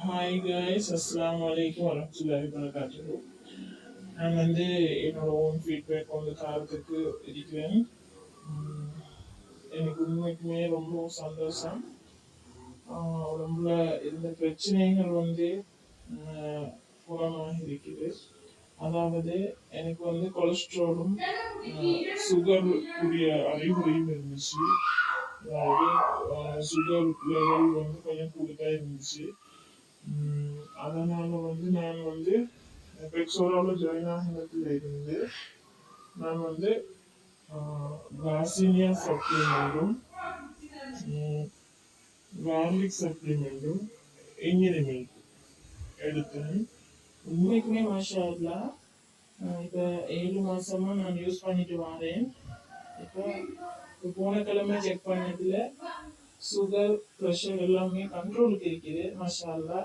Hi guys, அஸ்ஸலாமு அலைக்கும் வரஹ்மத்துல்லாஹி வபரகாத்துஹு. நான் என்னோட ஓன் ஃபீட்பேக் தாரத்துக்கு இருக்கிறேன். உம், எனக்கு உண்மைக்குமே ரொம்ப சந்தோஷம். உடம்புல இருந்த பிரச்சனைகள் புறமாக இருக்குது. அதாவது எனக்கு கொலஸ்ட்ராலும் சுகர் கூடிய அறிகுறியும் இருந்துச்சு. அதாவது சுகர் லெவல் கொஞ்சம் கூடுதலாக இருந்துச்சு. அதனால நான் பெக்ஸோராவில் ஜாயின் ஆகினதுல இருந்து நான் காசினியா சப்ளிமெண்ட்டும் கார்லிக் சப்ளிமெண்ட்டும் இஞ்சிரி மில்க் எடுத்தேன். உண்மைக்குமே மாஷா அல்லா, இப்போ 7 மாசமா நான் யூஸ் பண்ணிட்டு வரேன். இப்போ போன கிழமை செக் பண்ணதுல சுகர் ப்ரெஷர் எல்லாமே கண்ட்ரோலுக்கு இருக்குது மாஷா அல்லா.